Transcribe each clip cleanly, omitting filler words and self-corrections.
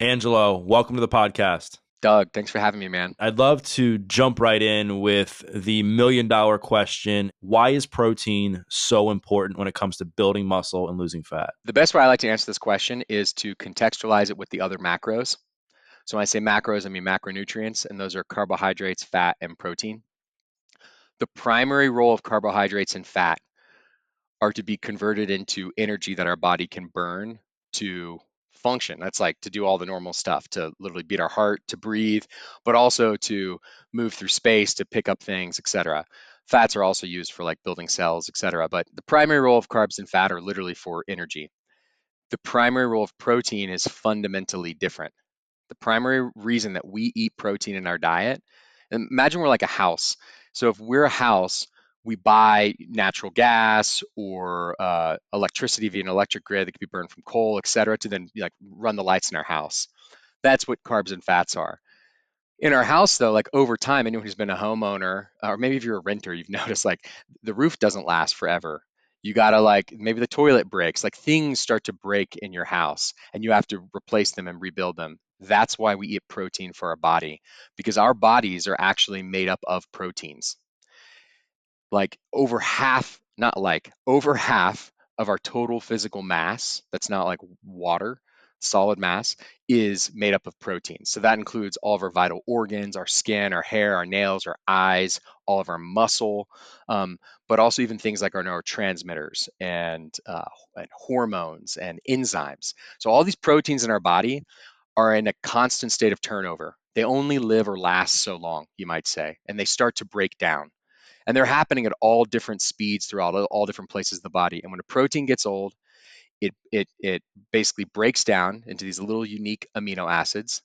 Angelo, welcome to the podcast. Doug, thanks for having me, man. I'd love to jump right in with the $1 million question. Why is protein so important when it comes to building muscle and losing fat? The best way I like to answer this question is to contextualize it with the other macros. So when I say macros, I mean macronutrients, and those are carbohydrates, fat, and protein. The primary role of carbohydrates and fat are to be converted into energy that our body can burn to function. That's like to do all the normal stuff, to literally beat our heart, to breathe, but also to move through space, to pick up things, etc. Fats are also used for like building cells, etc. But the primary role of carbs and fat are literally for energy. The primary role of protein is fundamentally different. The primary reason that we eat protein in our diet, and imagine we're like a house. So if we're a house, we buy natural gas or electricity via an electric grid that can be burned from coal, et cetera, to then like run the lights in our house. That's what carbs and fats are. In our house, though, like over time, anyone who's been a homeowner, or maybe if you're a renter, you've noticed like the roof doesn't last forever. You gotta like maybe the toilet breaks, like things start to break in your house and you have to replace them and rebuild them. That's why we eat protein for our body, because our bodies are actually made up of proteins. Like over half, not like over half of our total physical mass, that's not like water, solid mass, is made up of proteins. So that includes all of our vital organs, our skin, our hair, our nails, our eyes, all of our muscle, um, but also even things like our neurotransmitters and hormones and enzymes. So all these proteins in our body are in a constant state of turnover. They only live or last so long, you might say, and they start to break down, and they're happening at all different speeds throughout all different places of the body. And when a protein gets old, it basically breaks down into these little unique amino acids.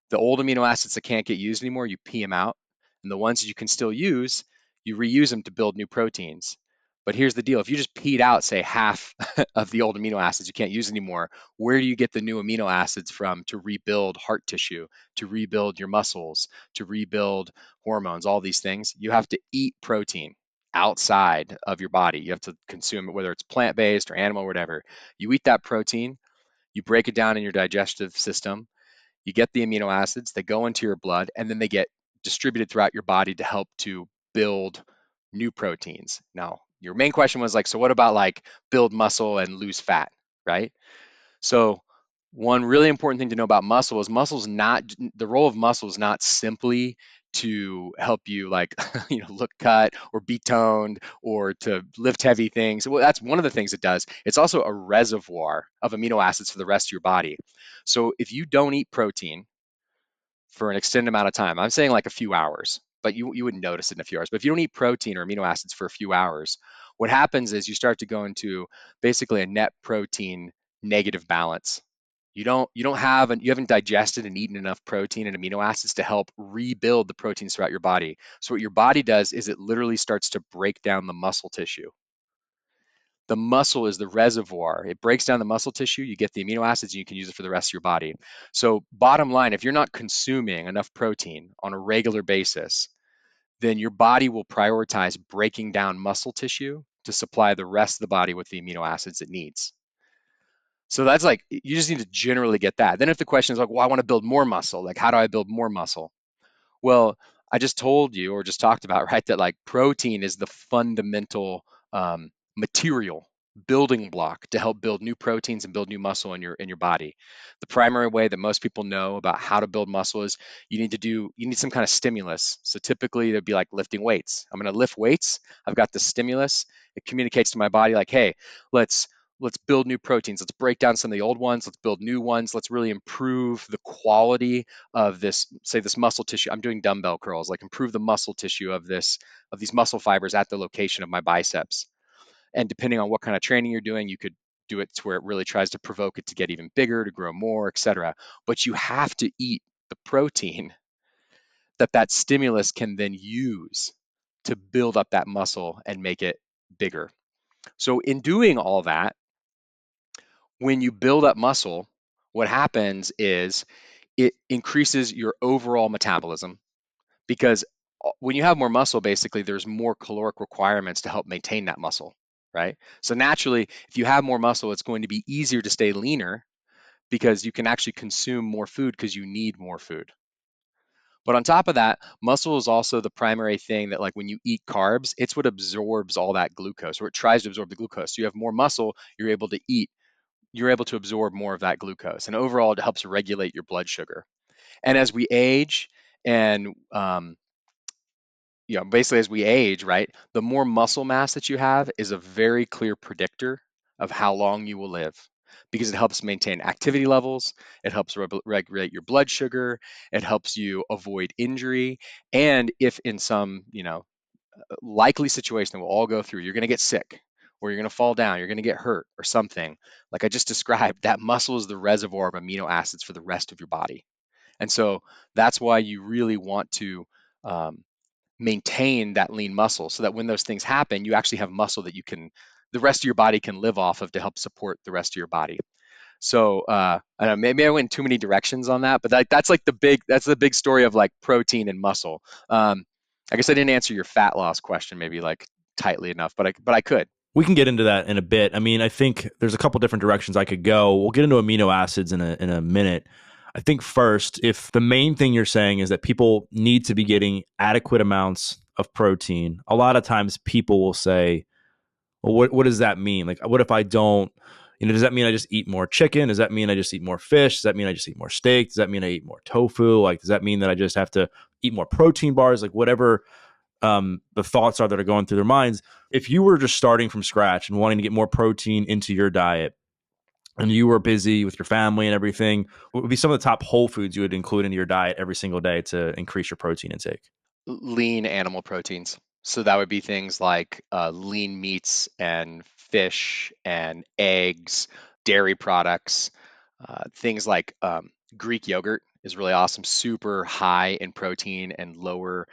The old amino acids that can't get used anymore, you pee them out, and the ones that you can still use, you reuse them to build new proteins. But here's the deal: if you just peed out, say, half of the old amino acids you can't use anymore, where do you get the new amino acids from to rebuild heart tissue, to rebuild your muscles, to rebuild hormones, all these things? You have to eat protein outside of your body. You have to consume it, whether it's plant-based or animal or whatever. You eat that protein, you break it down in your digestive system, you get the amino acids, they go into your blood, and then they get distributed throughout your body to help to build new proteins. Now, your main question was like, so what about like build muscle and lose fat, right? So, one really important thing to know about muscle is muscle's not the role of muscle is not simply to help you like look cut or be toned or to lift heavy things. Well, that's one of the things it does. It's also a reservoir of amino acids for the rest of your body. So if you don't eat protein for an extended amount of time, I'm saying like a few hours, but you wouldn't notice it in a few hours. But if you don't eat protein or amino acids for a few hours, what happens is you start to go into basically a net protein negative balance. You haven't digested and eaten enough protein and amino acids to help rebuild the proteins throughout your body. So what your body does is it literally starts to break down the muscle tissue. The muscle is the reservoir. It breaks down the muscle tissue, you get the amino acids, and you can use it for the rest of your body. So, bottom line, if you're not consuming enough protein on a regular basis, then your body will prioritize breaking down muscle tissue to supply the rest of the body with the amino acids it needs. So that's like, you just need to generally get that. Then if the question is like, well, I want to build more muscle, like how do I build more muscle? Well, I just told you or just talked about, right, that like protein is the fundamental material building block to help build new proteins and build new muscle in your body. The primary way that most people know about how to build muscle is you need some kind of stimulus. So typically it'd be like lifting weights. I'm going to lift weights. I've got the stimulus. It communicates to my body like, hey, let's let's build new proteins. Let's break down some of the old ones. Let's build new ones. Let's really improve the quality of this, say this muscle tissue. I'm doing dumbbell curls, like improve the muscle tissue of these muscle fibers at the location of my biceps. And depending on what kind of training you're doing, you could do it to where it really tries to provoke it to get even bigger, to grow more, etc. But you have to eat the protein that stimulus can then use to build up that muscle and make it bigger. So in doing all that, when you build up muscle, what happens is it increases your overall metabolism, because when you have more muscle, basically there's more caloric requirements to help maintain that muscle, right? So naturally, if you have more muscle, it's going to be easier to stay leaner because you can actually consume more food because you need more food. But on top of that, muscle is also the primary thing that, like, when you eat carbs, it's what absorbs all that glucose, or it tries to absorb the glucose. So you have more muscle, you're able to eat, you're able to absorb more of that glucose. And overall, it helps regulate your blood sugar. And as we age, and basically as we age, right, the more muscle mass that you have is a very clear predictor of how long you will live, because it helps maintain activity levels, it helps regulate your blood sugar, it helps you avoid injury, and if in some, likely situation that we'll all go through, you're going to get sick, or you're going to fall down, you're going to get hurt or something, like I just described, that muscle is the reservoir of amino acids for the rest of your body. And so that's why you really want to um, maintain that lean muscle, so that when those things happen, you actually have muscle that the rest of your body can live off of to help support the rest of your body. So I don't know, maybe I went in too many directions on that, but that's the big story of like protein and muscle. I guess I didn't answer your fat loss question maybe like tightly enough, but I could. We can get into that in a bit. I mean, I think there's a couple different directions I could go. We'll get into amino acids in a minute. I think first, if the main thing you're saying is that people need to be getting adequate amounts of protein, a lot of times people will say, well, what does that mean? Like, what if I don't, does that mean I just eat more chicken? Does that mean I just eat more fish? Does that mean I just eat more steak? Does that mean I eat more tofu? Like, does that mean that I just have to eat more protein bars? Like, whatever the thoughts are that are going through their minds. If you were just starting from scratch and wanting to get more protein into your diet, and you were busy with your family and everything, what would be some of the top whole foods you would include into your diet every single day to increase your protein intake? Lean animal proteins. So that would be things like lean meats and fish and eggs, dairy products, things like Greek yogurt is really awesome, super high in protein and lower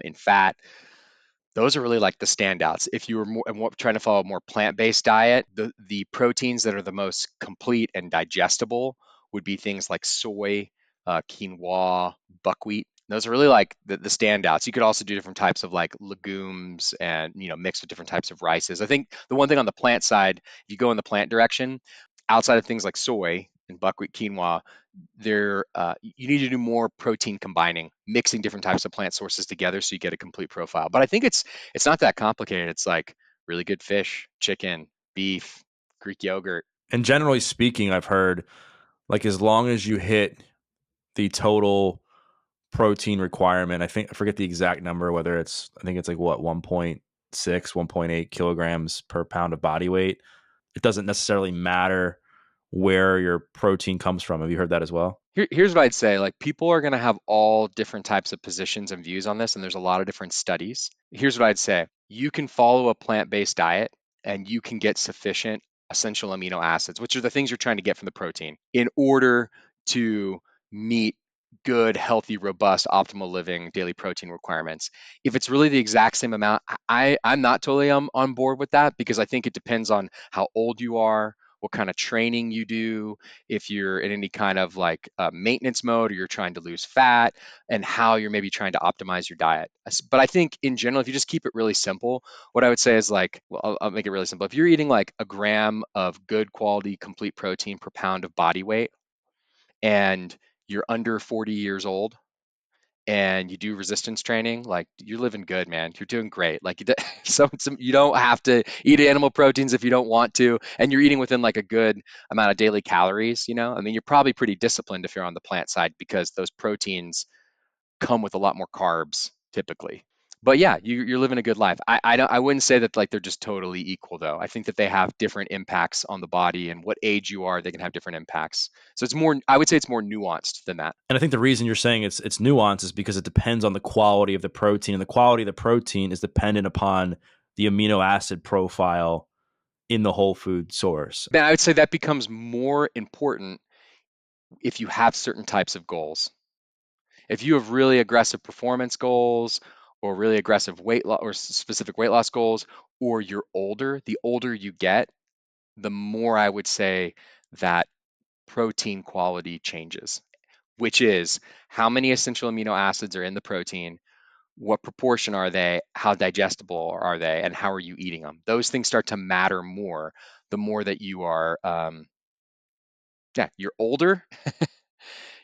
in fat. Those are really like the standouts. If you were trying to follow a more plant-based diet, the proteins that are the most complete and digestible would be things like soy, quinoa, buckwheat. Those are really like the standouts. You could also do different types of like legumes and mix with different types of rices. I think the one thing on the plant side, if you go in the plant direction, outside of things like soy and buckwheat, quinoa, you need to do more protein combining, mixing different types of plant sources together so you get a complete profile. But I think it's not that complicated. It's like really good fish, chicken, beef, Greek yogurt. And generally speaking, I've heard like as long as you hit the total protein requirement, I forget the exact number, whether I think it's like what, 1.6, 1.8 kilograms per pound of body weight. It doesn't necessarily matter where your protein comes from. Have you heard that as well? Here's what I'd say. Like, people are going to have all different types of positions and views on this, and there's a lot of different studies. Here's what I'd say. You can follow a plant-based diet and you can get sufficient essential amino acids, which are the things you're trying to get from the protein, in order to meet good, healthy, robust, optimal living daily protein requirements. If it's really the exact same amount, I'm not totally on board with that, because I think it depends on how old you are, what kind of training you do, if you're in any kind of like maintenance mode, or you're trying to lose fat, and how you're maybe trying to optimize your diet. But I think in general, if you just keep it really simple, what I would say is like, well, I'll make it really simple. If you're eating like a gram of good quality complete protein per pound of body weight, and you're under 40 years old, and you do resistance training, like, you're living good, man. You're doing great. Like, you don't have to eat animal proteins if you don't want to, and you're eating within like a good amount of daily calories. I mean, you're probably pretty disciplined if you're on the plant side, because those proteins come with a lot more carbs typically. But yeah, you're living a good life. I wouldn't say that like they're just totally equal though. I think that they have different impacts on the body, and what age you are, they can have different impacts. So it's more, I would say it's more nuanced than that. And I think the reason you're saying it's nuanced is because it depends on the quality of the protein, and the quality of the protein is dependent upon the amino acid profile in the whole food source. Then I would say that becomes more important if you have certain types of goals. If you have really aggressive performance goals, or really aggressive weight loss or specific weight loss goals, or you're older, the older you get, the more I would say that protein quality changes, which is how many essential amino acids are in the protein, what proportion are they, how digestible are they, and how are you eating them. Those things start to matter more the more that you are Yeah, you're older,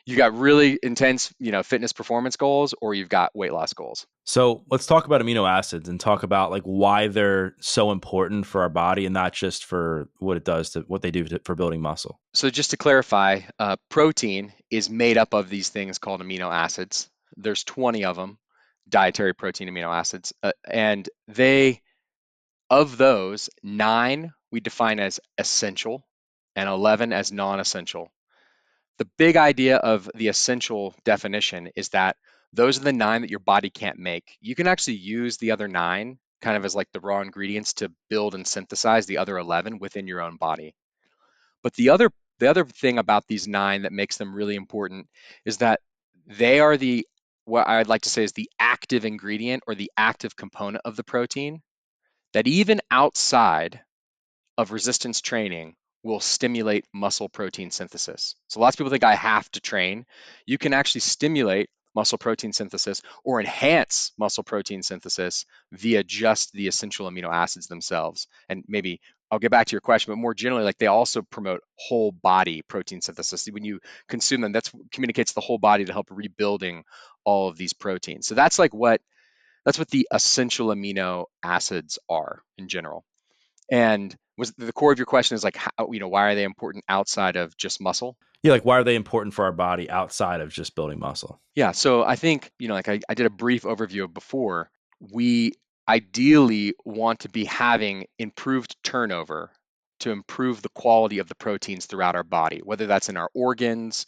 you got really intense, fitness performance goals, or you've got weight loss goals. So let's talk about amino acids and talk about like why they're so important for our body and not just for what it does to what they do for building muscle. So just to clarify, protein is made up of these things called amino acids. There's 20 of them, dietary protein amino acids, and of those, 9 we define as essential and 11 as non-essential. The big idea of the essential definition is that those are the 9 that your body can't make. You can actually use the other 9 kind of as like the raw ingredients to build and synthesize the other 11 within your own body. But the other thing about these 9 that makes them really important is that they are the what I'd like to say is the active ingredient or the active component of the protein that even outside of resistance training will stimulate muscle protein synthesis. So lots of people think I have to train. You can actually stimulate muscle protein synthesis or enhance muscle protein synthesis via just the essential amino acids themselves. And maybe I'll get back to your question, but more generally, like they also promote whole body protein synthesis. When you consume them, that's communicates the whole body to help rebuilding all of these proteins. So that's what the essential amino acids are in general. And was the core of your question is like how, why are they important outside of just muscle? Yeah, like why are they important for our body outside of just building muscle? Yeah, so I think, like I did a brief overview of before, we ideally want to be having improved turnover to improve the quality of the proteins throughout our body, whether that's in our organs,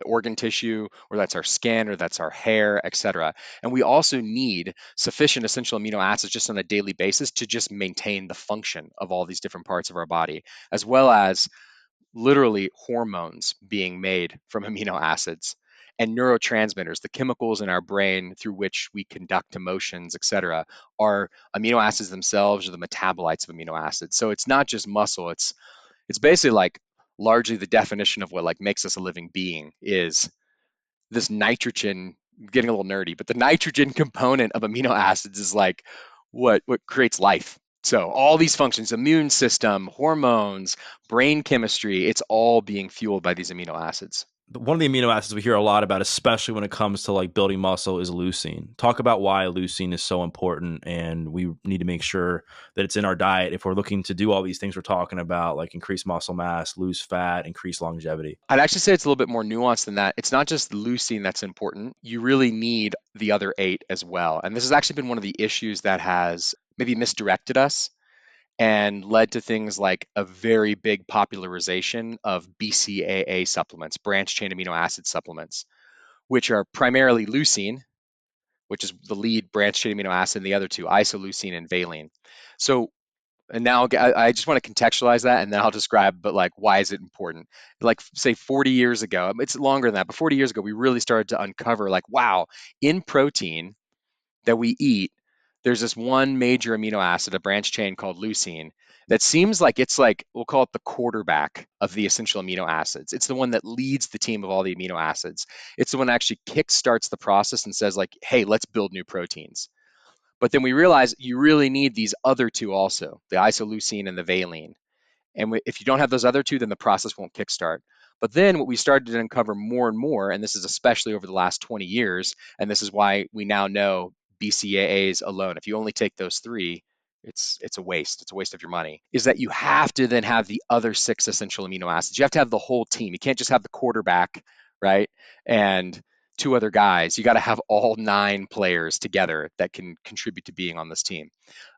organ tissue, or that's our skin, or that's our hair, etc. And we also need sufficient essential amino acids just on a daily basis to just maintain the function of all these different parts of our body, as well as literally hormones being made from amino acids and neurotransmitters, the chemicals in our brain through which we conduct emotions, etc., are amino acids themselves or the metabolites of amino acids. So it's not just muscle, it's basically like largely the definition of what like makes us a living being is this nitrogen, getting a little nerdy, but the nitrogen component of amino acids is like what creates life. So all these functions, immune system, hormones, brain chemistry, it's all being fueled by these amino acids. One of the amino acids we hear a lot about, especially when it comes to like building muscle, is leucine. Talk about why leucine is so important, and we need to make sure that it's in our diet if we're looking to do all these things we're talking about, like increase muscle mass, lose fat, increase longevity. I'd actually say it's a little bit more nuanced than that. It's not just leucine that's important. You really need the other 8 as well. And this has actually been one of the issues that has maybe misdirected us and led to things like a very big popularization of BCAA supplements, branch chain amino acid supplements, which are primarily leucine, which is the lead branch chain amino acid, and the other two, isoleucine and valine. So, and now I just want to contextualize that, and then I'll describe, but like, why is it important? Like, say 40 years ago, it's longer than that, but 40 years ago, we really started to uncover, like, wow, in protein that we eat, there's this one major amino acid, a branch chain called leucine, that seems like it's like, we'll call it the quarterback of the essential amino acids. It's the one that leads the team of all the amino acids. It's the one that actually kickstarts the process and says, like, hey, let's build new proteins. But then we realize you really need these other two also, the isoleucine and the valine. And if you don't have those other two, then the process won't kickstart. But then what we started to uncover more and more, and this is especially over the last 20 years, and this is why we now know BCAAs alone, if you only take those 3, it's a waste. It's a waste of your money. Is that you have to then have the other 6 essential amino acids. You have to have the whole team. You can't just have the quarterback, right? And 2 other guys. You got to have all 9 players together that can contribute to being on this team.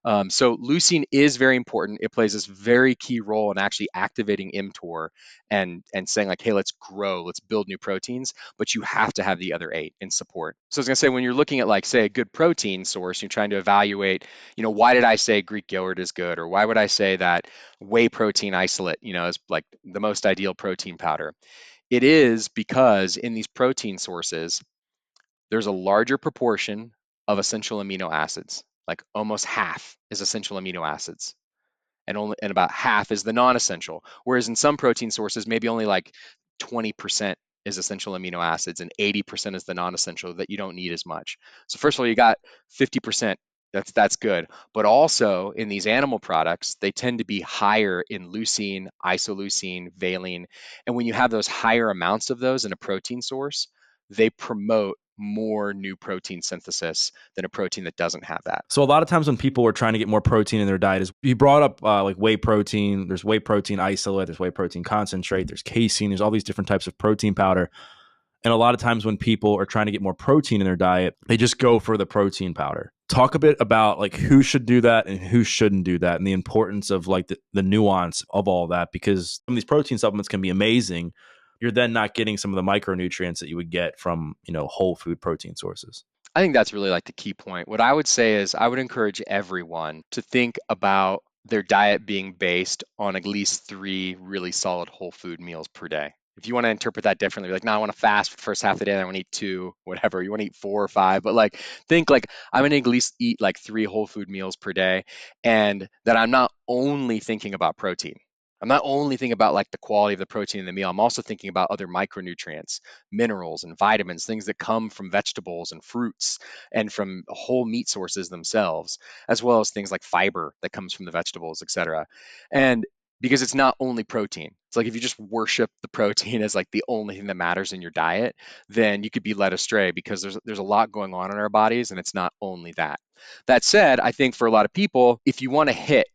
So leucine is very important. It plays this very key role in actually activating mTOR and saying like, hey, let's grow, let's build new proteins. But you have to have the other 8 in support. So I was gonna say when you're looking at like say a good protein source, you're trying to evaluate, why did I say Greek yogurt is good, or why would I say that whey protein isolate, is like the most ideal protein powder? It is because in these protein sources, there's a larger proportion of essential amino acids. Like almost half is essential amino acids, and about half is the non-essential. Whereas in some protein sources, maybe only like 20% is essential amino acids and 80% is the non-essential that you don't need as much. So first of all, you got 50% That's good. But also in these animal products, they tend to be higher in leucine, isoleucine, valine. And when you have those higher amounts of those in a protein source, they promote more new protein synthesis than a protein that doesn't have that. So a lot of times when people are trying to get more protein in their diet, is you brought up like whey protein. There's whey protein isolate. There's whey protein concentrate. There's casein. There's all these different types of protein powder. And a lot of times when people are trying to get more protein in their diet, they just go for the protein powder. Talk a bit about like who should do that and who shouldn't do that and the importance of like the nuance of all that, because some of these protein supplements can be amazing. You're then not getting some of the micronutrients that you would get from, whole food protein sources. I think that's really like the key point. What I would say is I would encourage everyone to think about their diet being based on at least three really solid whole food meals per day. If you want to interpret that differently, like, no, I want to fast for the first half of the day, and I want to eat two, whatever. You want to eat four or five, but like, think like I'm going to at least eat like three whole food meals per day, and that I'm not only thinking about protein. I'm not only thinking about like the quality of the protein in the meal. I'm also thinking about other micronutrients, minerals and vitamins, things that come from vegetables and fruits and from whole meat sources themselves, as well as things like fiber that comes from the vegetables, etc. And because it's not only protein. It's like if you just worship the protein as like the only thing that matters in your diet, then you could be led astray because there's a lot going on in our bodies and it's not only that. That said, I think for a lot of people, if you want to hit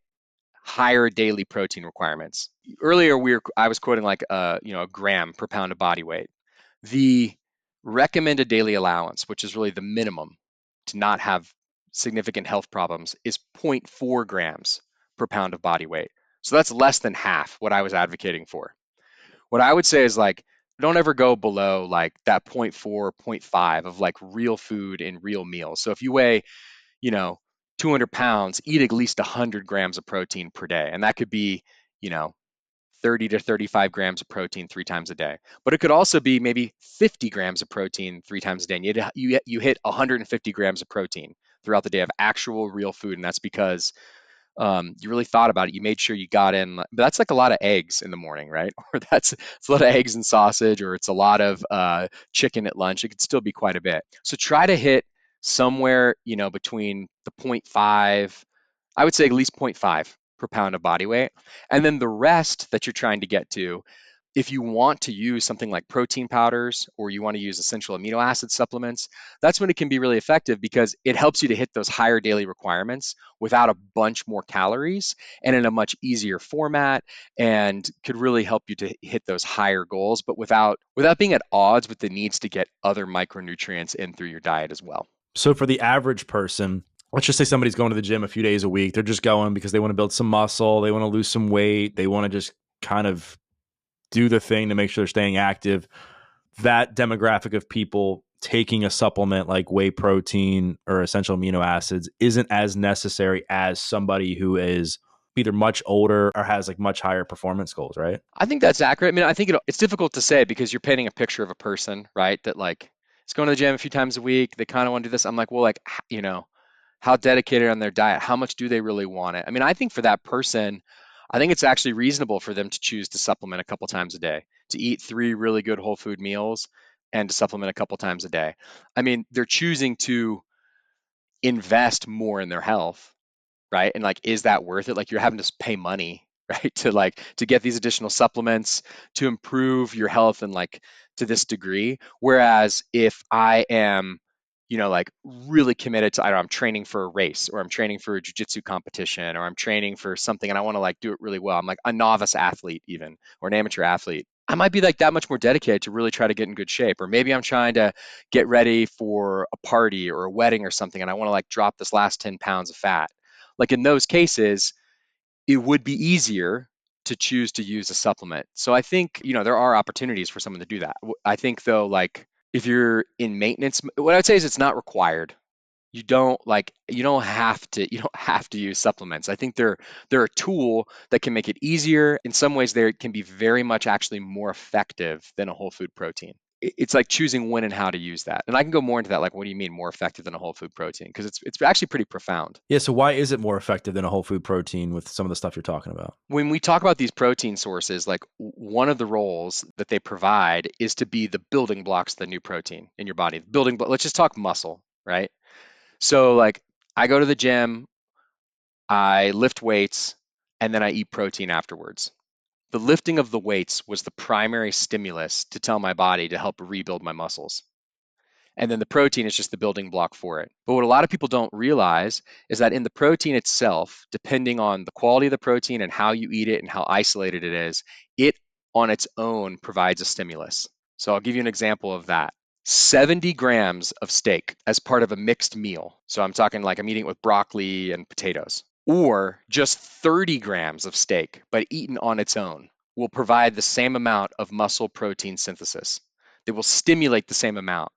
higher daily protein requirements. Earlier, I was quoting like a gram per pound of body weight. The recommended daily allowance, which is really the minimum to not have significant health problems, is zero point 0.4 grams per pound of body weight. So that's less than half what I was advocating for. What I would say is like, don't ever go below like that zero point 0.4, zero point 0.5 of like real food in real meals. So if you weigh, you know, 200 pounds, eat at least 100 grams of protein per day. And that could be, you know, 30 to 35 grams of protein three times a day. But it could also be maybe 50 grams of protein three times a day. And you hit 150 grams of protein throughout the day of actual real food. And that's because you really thought about it. You made sure you got in. But that's like a lot of eggs in the morning, right? Or it's a lot of eggs and sausage, or it's a lot of chicken at lunch. It could still be quite a bit. So try to hit somewhere, between the zero point 0.5, I would say at least zero point 0.5 per pound of body weight. And then the rest that you're trying to get to, if you want to use something like protein powders or you want to use essential amino acid supplements, that's when it can be really effective because it helps you to hit those higher daily requirements without a bunch more calories and in a much easier format, and could really help you to hit those higher goals, but without being at odds with the needs to get other micronutrients in through your diet as well. So for the average person, let's just say somebody's going to the gym a few days a week. They're just going because they want to build some muscle, they want to lose some weight, they want to just kind of do the thing to make sure they're staying active. That demographic of people taking a supplement like whey protein or essential amino acids isn't as necessary as somebody who is either much older or has like much higher performance goals, right? I think that's accurate. I mean, I think it's difficult to say because you're painting a picture of a person, right? That like is going to the gym a few times a week. They kind of want to do this. I'm like, well, like, how dedicated on their diet? How much do they really want it? I mean, I think for that person, I think it's actually reasonable for them to choose to supplement a couple times a day, to eat three really good whole food meals and to supplement a couple times a day. I mean, they're choosing to invest more in their health, right? And like, is that worth it? Like, you're having to pay money, right, to get these additional supplements to improve your health and like to this degree. Whereas if I am, like really committed to, I don't know, I'm training for a race or I'm training for a jujitsu competition or I'm training for something and I want to like do it really well. I'm like a novice athlete even or an amateur athlete. I might be like that much more dedicated to really try to get in good shape. Or maybe I'm trying to get ready for a party or a wedding or something and I want to like drop this last 10 pounds of fat. Like in those cases, it would be easier to choose to use a supplement. So I think, there are opportunities for someone to do that. I think though, like if you're in maintenance, what I'd say is it's not required. You don't have to use supplements. I think they're a tool that can make it easier. In some ways, they can be very much actually more effective than a whole food protein. It's like choosing when and how to use that. And I can go more into that, like what do you mean more effective than a whole food protein? Because it's actually pretty profound. Yeah. So why is it more effective than a whole food protein with some of the stuff you're talking about? When we talk about these protein sources, like one of the roles that they provide is to be the building blocks of the new protein in your body. Let's just talk muscle, right? So like I go to the gym, I lift weights, and then I eat protein afterwards. The lifting of the weights was the primary stimulus to tell my body to help rebuild my muscles. And then the protein is just the building block for it. But what a lot of people don't realize is that in the protein itself, depending on the quality of the protein and how you eat it and how isolated it is, it on its own provides a stimulus. So I'll give you an example of that. 70 grams of steak as part of a mixed meal. So I'm talking like I'm eating it with broccoli and potatoes. Or just 30 grams of steak, but eaten on its own, will provide the same amount of muscle protein synthesis. They will stimulate the same amount.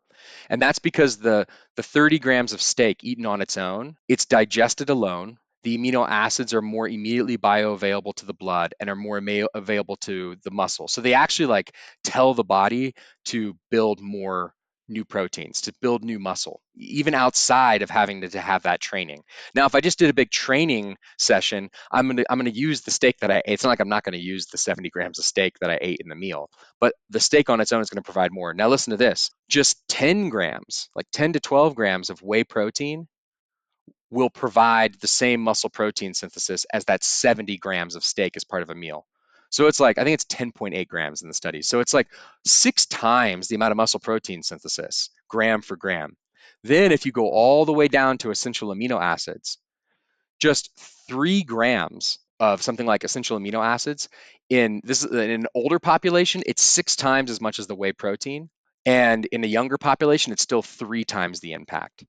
And that's because the 30 grams of steak eaten on its own, it's digested alone. The amino acids are more immediately bioavailable to the blood and are more available to the muscle. So they actually like tell the body to build more new proteins, to build new muscle, even outside of having to have that training. Now, if I just did a big training session, I'm gonna use the steak that I ate. It's not like I'm not gonna use the 70 grams of steak that I ate in the meal, but the steak on its own is going to provide more. Now, listen to this, just 10 grams, like 10 to 12 grams of whey protein will provide the same muscle protein synthesis as that 70 grams of steak as part of a meal. So it's like, I think it's 10.8 grams in the study. So it's like 6 times the amount of muscle protein synthesis, gram for gram. Then, if you go all the way down to essential amino acids, just 3 grams of something like essential amino acids in an older population, it's 6 times as much as the whey protein. And in a younger population, it's still 3 times the impact.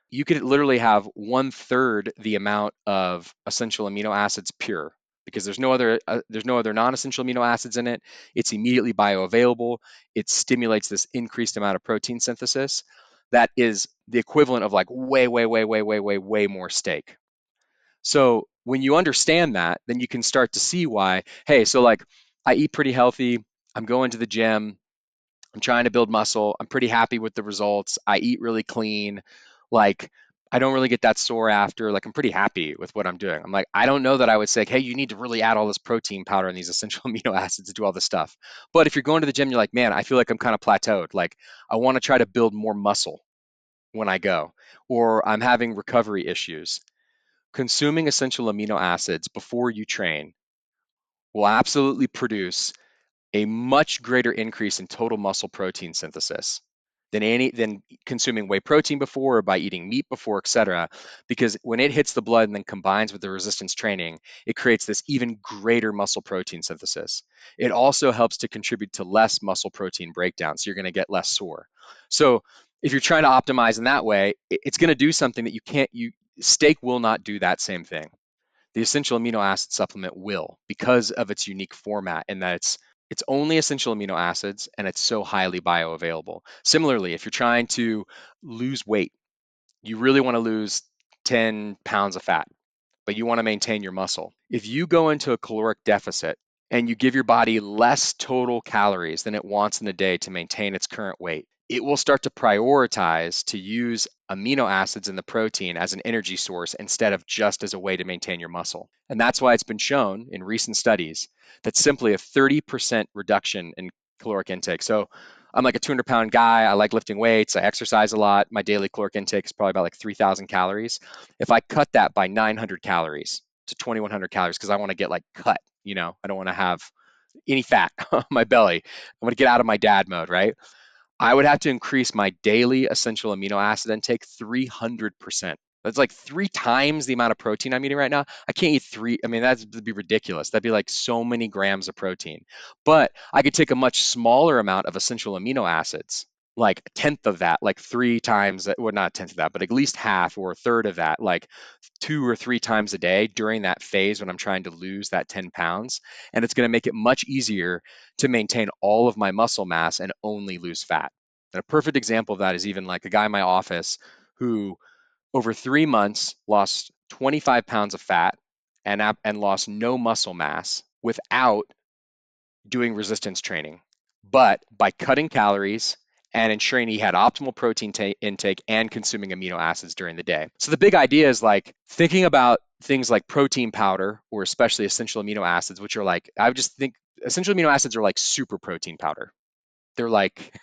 You could literally have 1/3 the amount of essential amino acids pure because there's no other non-essential amino acids in it. It's immediately bioavailable. It stimulates this increased amount of protein synthesis that is the equivalent of like way more steak. So when you understand that, then you can start to see why, hey, so like I eat pretty healthy, I'm going to the gym, I'm trying to build muscle, I'm pretty happy with the results, I eat really clean, like I don't really get that sore after, like I'm pretty happy with what I'm doing. I'm like, I don't know that I would say, hey, you need to really add all this protein powder and these essential amino acids to do all this stuff. But if you're going to the gym, you're like, man, I feel like I'm kind of plateaued. Like I want to try to build more muscle when I go, or I'm having recovery issues. Consuming essential amino acids before you train will absolutely produce a much greater increase in total muscle protein synthesis than consuming whey protein before or by eating meat before, etc. Because when it hits the blood and then combines with the resistance training, it creates this even greater muscle protein synthesis. It also helps to contribute to less muscle protein breakdown, so you're going to get less sore. So if you're trying to optimize in that way, it's going to do something that you can't. You steak will not do that same thing. The essential amino acid supplement will, because of its unique format and that it's only essential amino acids and it's so highly bioavailable. Similarly, if you're trying to lose weight, you really want to lose 10 pounds of fat, but you want to maintain your muscle. If you go into a caloric deficit and you give your body less total calories than it wants in a day to maintain its current weight, it will start to prioritize to use amino acids in the protein as an energy source instead of just as a way to maintain your muscle. And that's why it's been shown in recent studies that simply a 30% reduction in caloric intake. So I'm like a 200-pound guy. I like lifting weights. I exercise a lot. My daily caloric intake is probably about like 3,000 calories. If I cut that by 900 calories to 2,100 calories, because I want to get like cut, I don't want to have any fat on my belly. I want to get out of my dad mode, right? I would have to increase my daily essential amino acid intake 300%. That's like 3 times the amount of protein I'm eating right now. I can't eat three. I mean, that'd be ridiculous. That'd be like so many grams of protein. But I could take a much smaller amount of essential amino acids, like a tenth of that, like 3 times, well, not a tenth of that, but at least half or a third of that, like 2 or 3 times a day during that phase when I'm trying to lose that 10 pounds. And it's going to make it much easier to maintain all of my muscle mass and only lose fat. And a perfect example of that is even like a guy in my office who over 3 months lost 25 pounds of fat and lost no muscle mass without doing resistance training, but by cutting calories and ensuring he had optimal protein intake and consuming amino acids during the day. So the big idea is like thinking about things like protein powder or especially essential amino acids, which are like, I would just think essential amino acids are like super protein powder. They're like,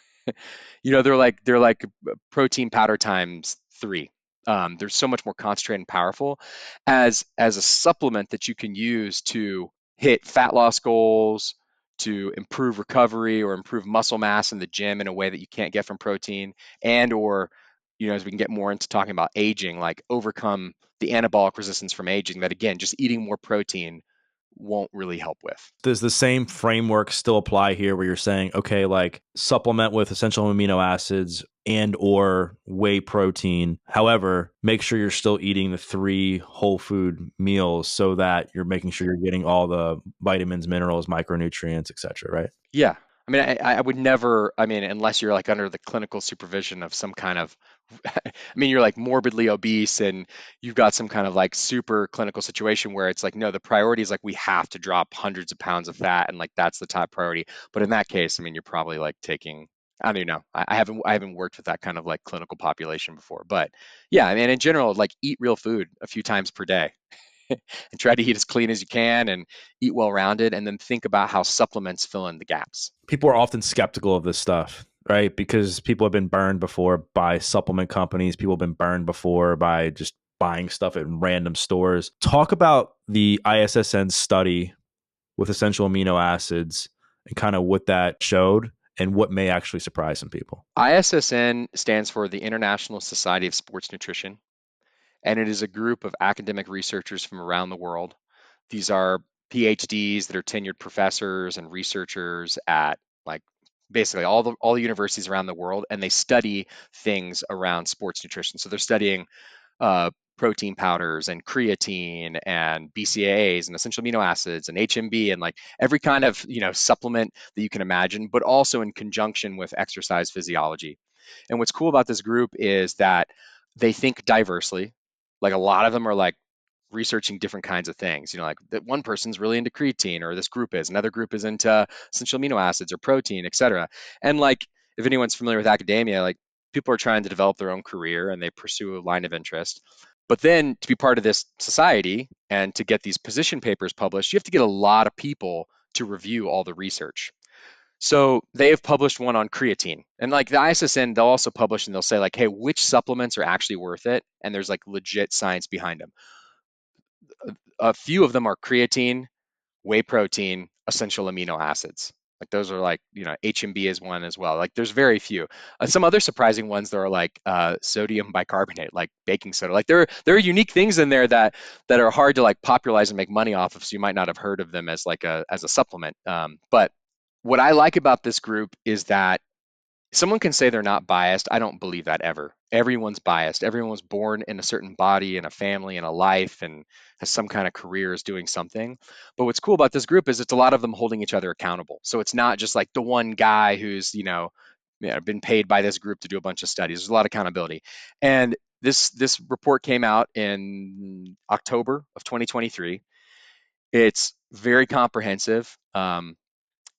they're like protein powder times 3. They're so much more concentrated and powerful as a supplement that you can use to hit fat loss goals, to improve recovery or improve muscle mass in the gym in a way that you can't get from protein, and or as we can get more into talking about aging, like overcome the anabolic resistance from aging that again, just eating more protein won't really help with. Does the same framework still apply here where you're saying, okay, like supplement with essential amino acids and or whey protein. However, make sure you're still eating the 3 whole food meals so that you're making sure you're getting all the vitamins, minerals, micronutrients, etc. Right? Yeah. I mean, I would never, I mean, unless you're like under the clinical supervision of some kind of, I mean, you're like morbidly obese and you've got some kind of like super clinical situation where it's like, no, the priority is like we have to drop hundreds of pounds of fat and like that's the top priority. But in that case, I mean, you're probably like taking, I don't even know. I haven't worked with that kind of like clinical population before. But yeah, I mean, in general, like eat real food a few times per day. And try to eat as clean as you can and eat well rounded and then think about how supplements fill in the gaps. People are often skeptical of this stuff, right? Because people have been burned before by supplement companies. People have been burned before by just buying stuff at random stores. Talk about the ISSN study with essential amino acids and kind of what that showed and what may actually surprise some people. ISSN stands for the International Society of Sports Nutrition, and it is a group of academic researchers from around the world. These are PhDs that are tenured professors and researchers at like basically all the universities around the world, and they study things around sports nutrition. So they're studying protein powders and creatine and BCAAs and essential amino acids and HMB and like every kind of supplement that you can imagine, but also in conjunction with exercise physiology. And what's cool about this group is that they think diversely. Like a lot of them are like researching different kinds of things. Like that one person's really into creatine, or this group is, another group is into essential amino acids or protein, et cetera. And like if anyone's familiar with academia, like people are trying to develop their own career and they pursue a line of interest. But then to be part of this society and to get these position papers published, you have to get a lot of people to review all the research. So they have published one on creatine. And like the ISSN, they'll also publish and they'll say like, hey, which supplements are actually worth it? And there's like legit science behind them. A few of them are creatine, whey protein, essential amino acids. Like those are like, HMB is one as well. Like there's very few. Some other surprising ones that are like sodium bicarbonate, like baking soda. Like there are unique things in there that are hard to like popularize and make money off of. So you might not have heard of them as like a supplement. But what I like about this group is that someone can say they're not biased. I don't believe that ever. Everyone's biased. Everyone was born in a certain body and a family and a life and has some kind of career is doing something. But what's cool about this group is it's a lot of them holding each other accountable. So it's not just like the one guy who's, been paid by this group to do a bunch of studies. There's a lot of accountability. And this report came out in October of 2023. It's very comprehensive.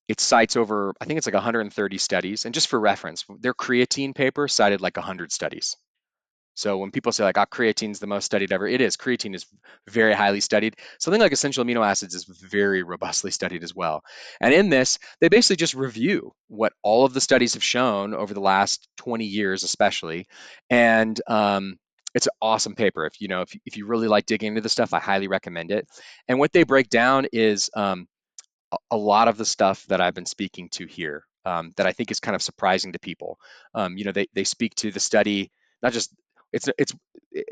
It cites over, I think it's like 130 studies. And just for reference, their creatine paper cited like 100 studies. So when people say like, creatine's the most studied ever, it is. Creatine is very highly studied. Something like essential amino acids is very robustly studied as well. And in this, they basically just review what all of the studies have shown over the last 20 years, especially. And it's an awesome paper. If you really like digging into this stuff, I highly recommend it. And what they break down is a lot of the stuff that I've been speaking to here that I think is kind of surprising to people. They speak to the study, not just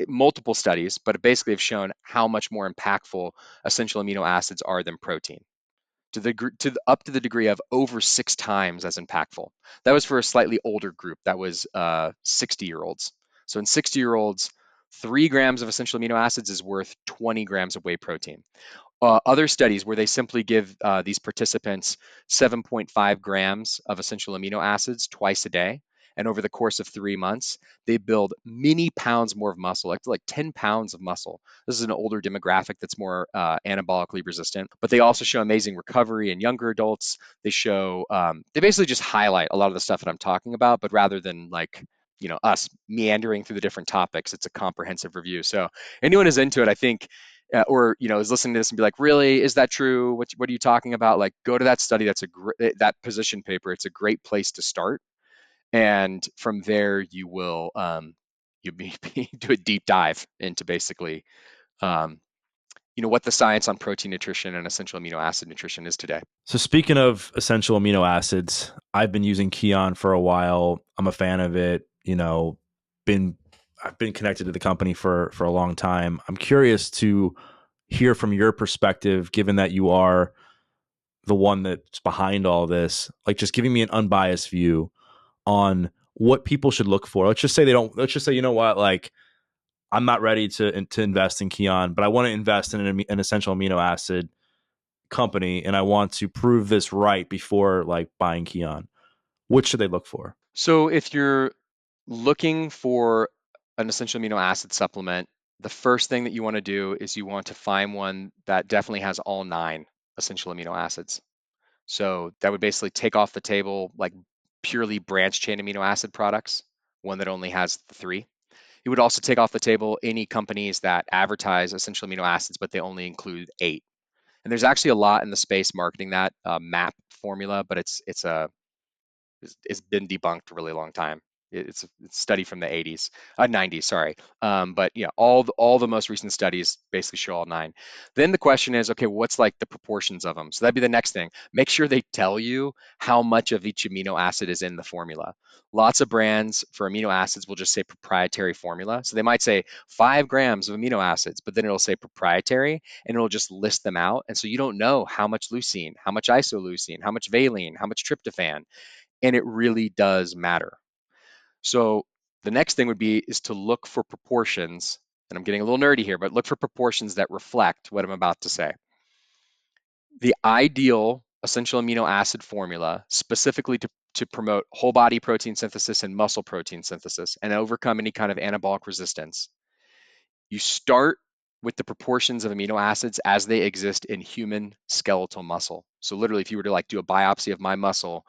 multiple studies, but basically have shown how much more impactful essential amino acids are than protein up to the degree of over 6 times as impactful. That was for a slightly older group. That was 60-year-olds. So in 60-year-olds, 3 grams of essential amino acids is worth 20 grams of whey protein. Other studies where they simply give these participants 7.5 grams of essential amino acids twice a day. And over the course of 3 months, they build many pounds more of muscle, like 10 pounds of muscle. This is an older demographic that's more anabolically resistant, but they also show amazing recovery in younger adults. They basically just highlight a lot of the stuff that I'm talking about, but rather than like, us meandering through the different topics, it's a comprehensive review. So anyone is into it, I think, or is listening to this and be like, really, is that true? What are you talking about? Like, go to that study. That position paper. It's a great place to start, and from there you will do a deep dive into basically um, what the science on protein nutrition and essential amino acid nutrition is today. So speaking of essential amino acids, I've been using Kion for a while. I'm a fan of it. Been I've been connected to the company for a long time. I'm curious to hear from your perspective, given that you are the one that's behind all this, like just giving me an unbiased view on what people should look for. Let's just say they don't. Let's just say, you know what, like I'm not ready to invest in Kion, but I want to invest in an essential amino acid company, and I want to prove this right before like buying Kion. What should they look for? So if you're looking for an essential amino acid supplement, the first thing that you want to do is you want to find one that definitely has all 9 essential amino acids. So that would basically take off the table like purely branched chain amino acid products, one that only has the 3. It would also take off the table any companies that advertise essential amino acids, but they only include 8. And there's actually a lot in the space marketing that MAP formula, but it's been debunked a really long time. It's a study from the 80s, 90s, sorry. But yeah, all the most recent studies basically show all 9. Then the question is, okay, what's like the proportions of them? So that'd be the next thing. Make sure they tell you how much of each amino acid is in the formula. Lots of brands for amino acids will just say proprietary formula. So they might say 5 grams of amino acids, but then it'll say proprietary and it'll just list them out. And so you don't know how much leucine, how much isoleucine, how much valine, how much tryptophan, and it really does matter. So the next thing would be is to look for proportions, and I'm getting a little nerdy here, but look for proportions that reflect what I'm about to say. The ideal essential amino acid formula, specifically to promote whole body protein synthesis and muscle protein synthesis and overcome any kind of anabolic resistance, you start with the proportions of amino acids as they exist in human skeletal muscle. So literally, if you were to like do a biopsy of my muscle,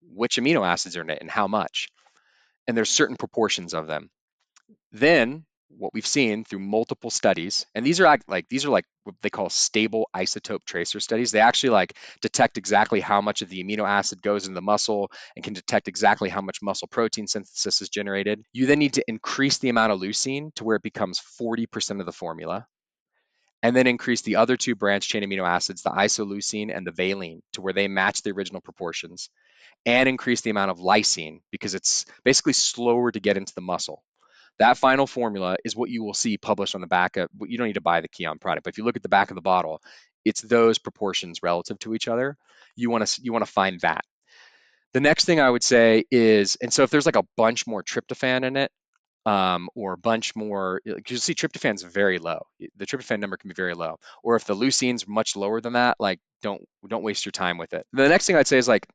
which amino acids are in it and how much? And there's certain proportions of them. Then what we've seen through multiple studies, and these are like what they call stable isotope tracer studies. They actually like detect exactly how much of the amino acid goes into the muscle and can detect exactly how much muscle protein synthesis is generated. You then need to increase the amount of leucine to where it becomes 40% of the formula, and then increase the other 2 branched chain amino acids, the isoleucine and the valine, to where they match the original proportions, and increase the amount of lysine because it's basically slower to get into the muscle. That final formula is what you will see published on the back of. You don't need to buy the Kion product, but if you look at the back of the bottle, it's those proportions relative to each other. You want to find that. The next thing I would say is, and so if there's like a bunch more tryptophan in it, or a bunch more, because you see tryptophan's very low. The tryptophan number can be very low. Or if the leucine's much lower than that, like don't waste your time with it. The next thing I'd say is like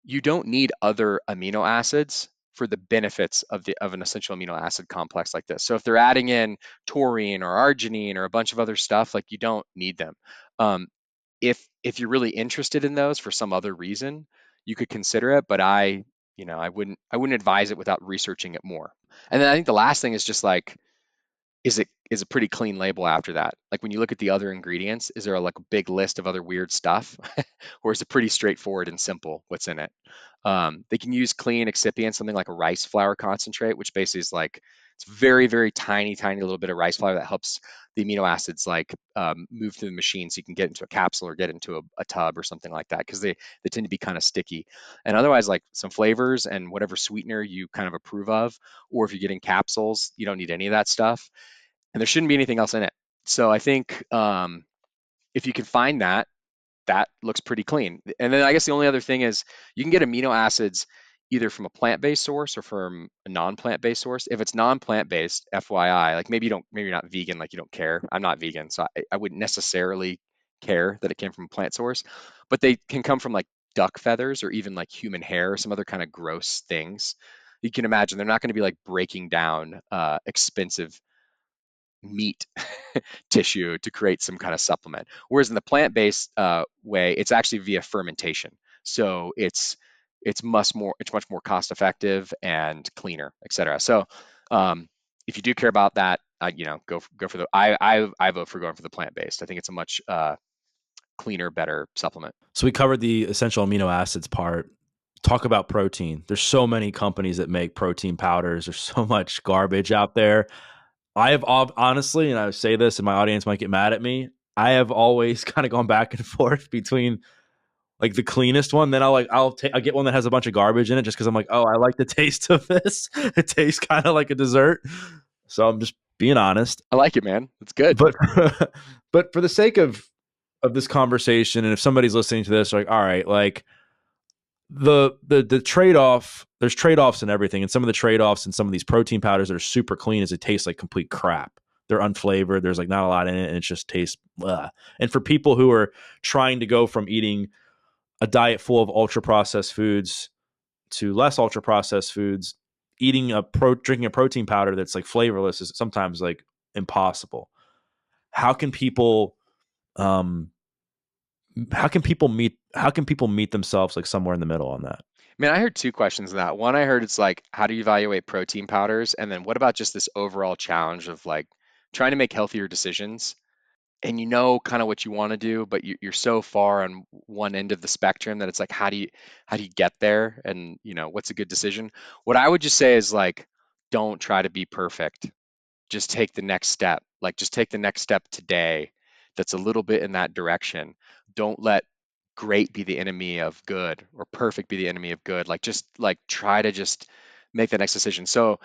you don't need other amino acids for the benefits of an essential amino acid complex like this. So if they're adding in taurine or arginine or a bunch of other stuff, like you don't need them. Um, if you're really interested in those for some other reason, you could consider it, but I wouldn't advise it without researching it more. And then I think the last thing is just like is a pretty clean label after that. Like when you look at the other ingredients, is there like a big list of other weird stuff, or is it pretty straightforward and simple what's in it? They can use clean excipients, something like a rice flour concentrate, which basically is like it's very very tiny tiny little bit of rice flour that helps the amino acids like move through the machine, so you can get into a capsule or get into a tub or something like that because they tend to be kind of sticky. And otherwise, like some flavors and whatever sweetener you kind of approve of, or if you're getting capsules, you don't need any of that stuff, and there shouldn't be anything else in it. So I think if you can find that, that looks pretty clean. And then I guess the only other thing is you can get amino acids either from a plant-based source or from a non-plant-based source. If it's non-plant-based, FYI, like maybe you're not vegan, like you don't care. I'm not vegan, so I wouldn't necessarily care that it came from a plant source, but they can come from like duck feathers or even like human hair or some other kind of gross things. You can imagine they're not going to be like breaking down expensive meat tissue to create some kind of supplement. Whereas in the plant-based way, it's actually via fermentation. So it's much more cost effective and cleaner, et cetera. So if you do care about that, go for the. I vote for going for the plant-based. I think it's a much cleaner, better supplement. So we covered the essential amino acids part. talk about protein. There's so many companies that make protein powders. There's so much garbage out there. I have honestly, and I say this, and my audience might get mad at me. I have always kind of gone back and forth between like the cleanest one. Then I get one that has a bunch of garbage in it just because I'm like, oh, I like the taste of this. It tastes kind of like a dessert. So I'm just being honest. I like it, man. It's good. But but for the sake of this conversation, and if somebody's listening to this, like, all right, like the trade off, there's trade offs and everything, and some of the trade offs in some of these protein powders that are super clean is it tastes like complete crap. They're unflavored. There's like not a lot in it, and it just tastes. Ugh. And for people who are trying to go from eating a diet full of ultra processed foods to less ultra processed foods, drinking a protein powder that's like flavorless is sometimes like impossible. How can people um how can people meet themselves like somewhere in the middle on that? Man, I heard two questions in that. One, I heard it's like, how do you evaluate protein powders? And then what about just this overall challenge of like trying to make healthier decisions? And you know kind of what you want to do, but you're so far on one end of the spectrum that it's like, how do you get there? And what's a good decision? What I would just say is like, don't try to be perfect. Just take the next step. Like just take the next step today that's a little bit in that direction. Don't let great be the enemy of good or perfect be the enemy of good. Like just like try to just make the next decision. So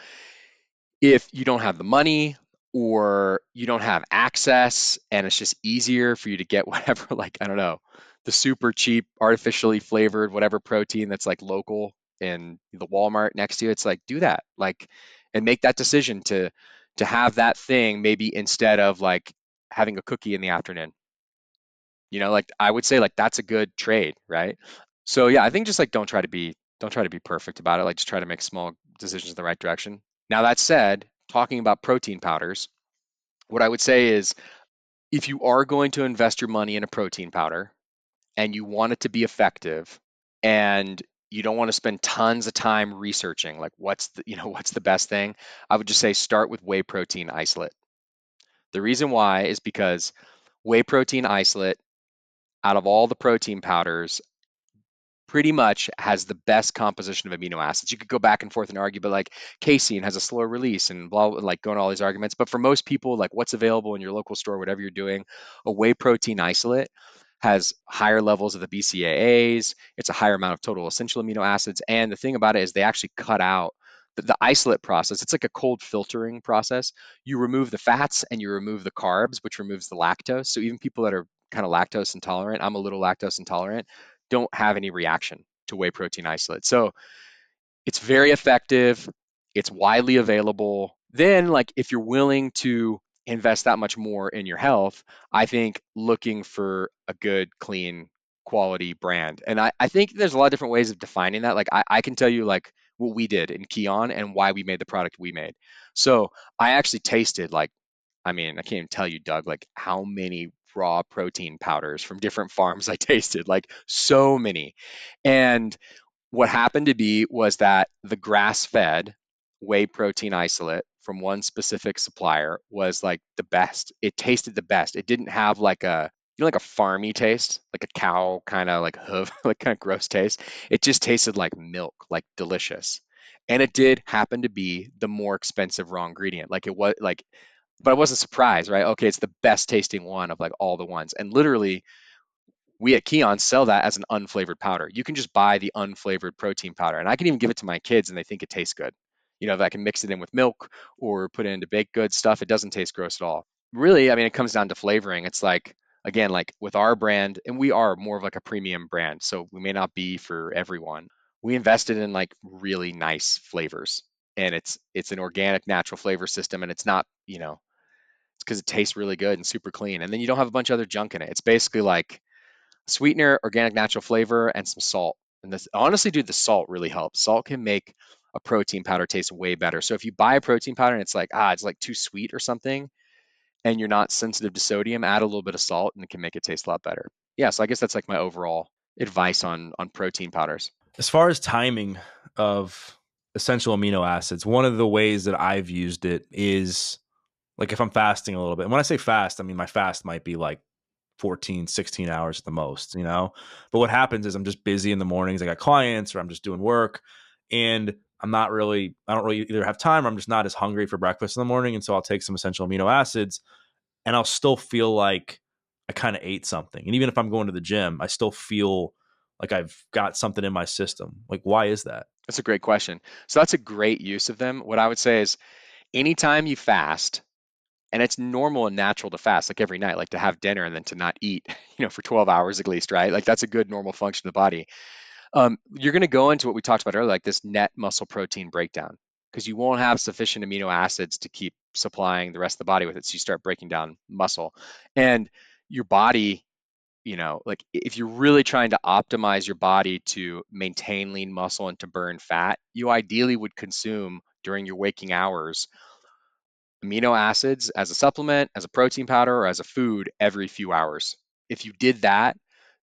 if you don't have the money or you don't have access and it's just easier for you to get whatever, like, I don't know, the super cheap, artificially flavored, whatever protein that's like local in the Walmart next to you, it's like, do that. Like, and make that decision to have that thing maybe instead of like having a cookie in the afternoon. Like I would say like that's a good trade, right? So yeah, I think just like don't try to be perfect about it. Like just try to make small decisions in the right direction. Now that said, talking about protein powders, what I would say is if you are going to invest your money in a protein powder and you want it to be effective and you don't want to spend tons of time researching like what's the best thing, I would just say start with whey protein isolate. The reason why is because whey protein isolate out of all the protein powders pretty much has the best composition of amino acids. You could go back and forth and argue, but like casein has a slower release and blah, like going all these arguments. But for most people, like what's available in your local store, whatever you're doing, a whey protein isolate has higher levels of the BCAAs. It's a higher amount of total essential amino acids. And the thing about it is they actually cut out the isolate process. It's like a cold filtering process. You remove the fats and you remove the carbs, which removes the lactose. So even people that are kind of lactose intolerant, I'm a little lactose intolerant, don't have any reaction to whey protein isolate. So it's very effective. It's widely available. Then, like, if you're willing to invest that much more in your health, I think looking for a good, clean, quality brand. And I think there's a lot of different ways of defining that. Like, I can tell you, like, what we did in Kion and why we made the product we made. So I actually tasted, like, I mean, I can't even tell you, Doug, like, how many raw protein powders from different farms I tasted, like, so many. And what happened to be was that the grass-fed whey protein isolate from one specific supplier was like the best. It tasted the best. It didn't have like like a farmy taste, like a cow kind of like hoof, like kind of gross taste. It just tasted like milk, like delicious. And it did happen to be the more expensive raw ingredient. Like it was like, but I wasn't surprised, right? Okay, it's the best tasting one of like all the ones. And literally we at Kion sell that as an unflavored powder. You can just buy the unflavored protein powder, and I can even give it to my kids, and they think it tastes good. If I can mix it in with milk or put it into baked goods stuff, it doesn't taste gross at all. Really, I mean, it comes down to flavoring. It's like, again, like with our brand, and we are more of like a premium brand, so we may not be for everyone. We invested in like really nice flavors, and it's an organic, natural flavor system, and it's not, it's because it tastes really good and super clean, and then you don't have a bunch of other junk in it. It's basically like sweetener, organic natural flavor, and some salt. And this honestly, dude, the salt really helps. Salt can make a protein powder taste way better. So if you buy a protein powder and it's like, it's like too sweet or something, and you're not sensitive to sodium, add a little bit of salt and it can make it taste a lot better. Yeah, so I guess that's like my overall advice on protein powders. As far as timing of essential amino acids, one of the ways that I've used it is like if I'm fasting a little bit. And when I say fast, I mean my fast might be like 14, 16 hours at the most, But what happens is I'm just busy in the mornings. I got clients or I'm just doing work and I don't really either have time or I'm just not as hungry for breakfast in the morning. And so I'll take some essential amino acids and I'll still feel like I kind of ate something. And even if I'm going to the gym, I still feel like I've got something in my system. Like, why is that? That's a great question. So that's a great use of them. What I would say is anytime you fast, and it's normal and natural to fast, like every night, like to have dinner and then to not eat, for 12 hours at least, right? Like that's a good normal function of the body. You're going to go into what we talked about earlier, like this net muscle protein breakdown, because you won't have sufficient amino acids to keep supplying the rest of the body with it. So you start breaking down muscle, and your body, like if you're really trying to optimize your body to maintain lean muscle and to burn fat, you ideally would consume during your waking hours amino acids as a supplement, as a protein powder, or as a food every few hours. If you did that,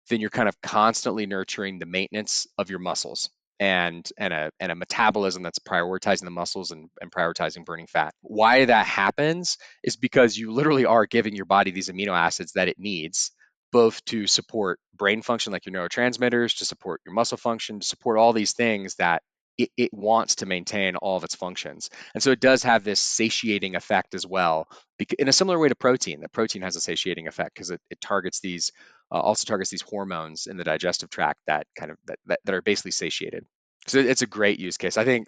then you're kind of constantly nurturing the maintenance of your muscles and a metabolism that's prioritizing the muscles and prioritizing burning fat. Why that happens is because you literally are giving your body these amino acids that it needs, both to support brain function like your neurotransmitters, to support your muscle function, to support all these things that it wants to maintain all of its functions. And so it does have this satiating effect as well, in a similar way to protein. That protein has a satiating effect because it targets these also targets these hormones in the digestive tract that kind of that are basically satiated. So it's a great use case. I think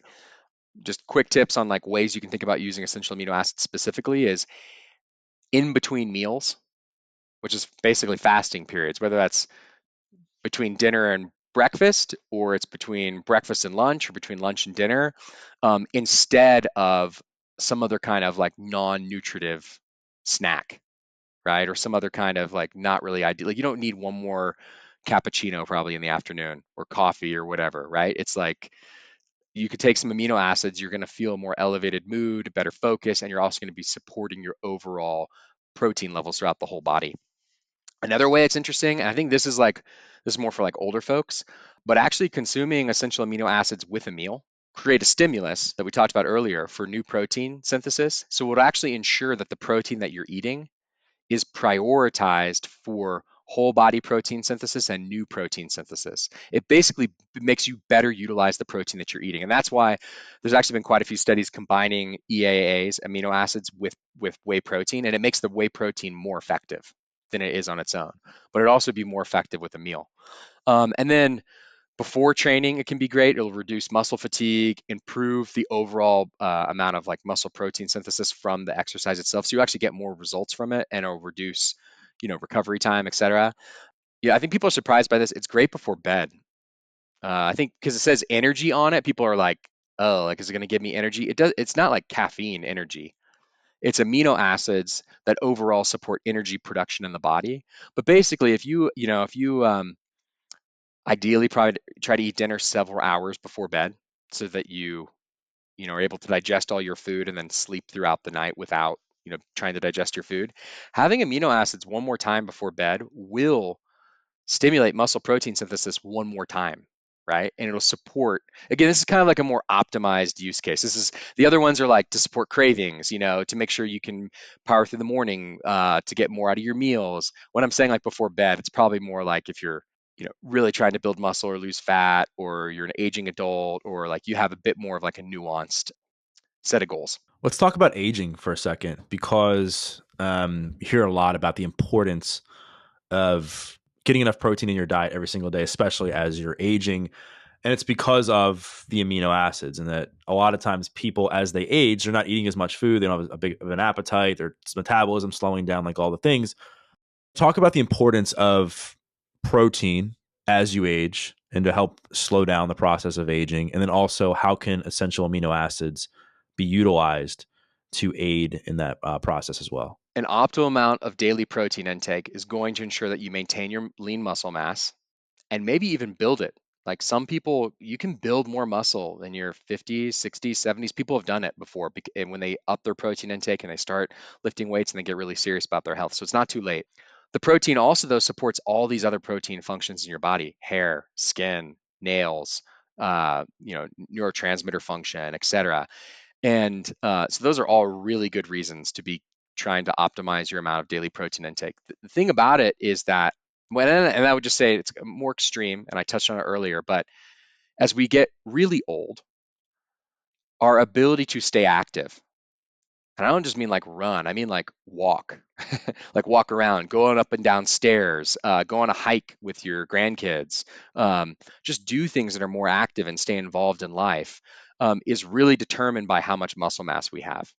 just quick tips on like ways you can think about using essential amino acids specifically is in between meals, which is basically fasting periods, whether that's between dinner and breakfast, or it's between breakfast and lunch, or between lunch and dinner, instead of some other kind of like non-nutritive snack, right? Or some other kind of like not really ideal. Like you don't need one more cappuccino probably in the afternoon or coffee or whatever, right? It's like you could take some amino acids, you're going to feel a more elevated mood, better focus, and you're also going to be supporting your overall protein levels throughout the whole body. Another way it's interesting, and I think this is more for like older folks, but actually consuming essential amino acids with a meal create a stimulus that we talked about earlier for new protein synthesis. So it would actually ensure that the protein that you're eating is prioritized for whole body protein synthesis and new protein synthesis. It basically makes you better utilize the protein that you're eating. And that's why there's actually been quite a few studies combining EAAs, amino acids, with whey protein, and it makes the whey protein more effective than it is on its own. But it also be more effective with a meal. And then before training, it can be great. It'll reduce muscle fatigue, improve the overall amount of like muscle protein synthesis from the exercise itself. So you actually get more results from it, and it'll reduce, recovery time, etc. Yeah, I think people are surprised by this. It's great before bed. I think because it says energy on it, people are like, "Oh, like is it going to give me energy?" It does. It's not like caffeine energy. It's amino acids that overall support energy production in the body. But basically, if you ideally probably try to eat dinner several hours before bed so that you are able to digest all your food and then sleep throughout the night without trying to digest your food. Having amino acids one more time before bed will stimulate muscle protein synthesis one more time, right? And it'll support, again, this is kind of like a more optimized use case. This is, the other ones are like to support cravings, to make sure you can power through the morning, to get more out of your meals. When I'm saying like before bed, it's probably more like if you're really trying to build muscle or lose fat, or you're an aging adult, or like you have a bit more of like a nuanced set of goals. Let's talk about aging for a second because you hear a lot about the importance of getting enough protein in your diet every single day, especially as you're aging. And it's because of the amino acids, and that a lot of times people, as they age, they're not eating as much food. They don't have a big of an appetite. Their metabolism slowing down, like all the things. Talk about the importance of protein as you age and to help slow down the process of aging. And then also, how can essential amino acids be utilized to aid in that process as well? An optimal amount of daily protein intake is going to ensure that you maintain your lean muscle mass and maybe even build it. Like some people, you can build more muscle in your 50s, 60s, 70s. People have done it before, and when they up their protein intake and they start lifting weights and they get really serious about their health. So it's not too late. The protein also, though, supports all these other protein functions in your body: hair, skin, nails, neurotransmitter function, etc. And so those are all really good reasons to be trying to optimize your amount of daily protein intake. The thing about it is that, and I would just say it's more extreme, and I touched on it earlier, but as we get really old, our ability to stay active, and I don't just mean like run, I mean like walk, like walk around, going up and down stairs, go on a hike with your grandkids, just do things that are more active and stay involved in life, is really determined by how much muscle mass we have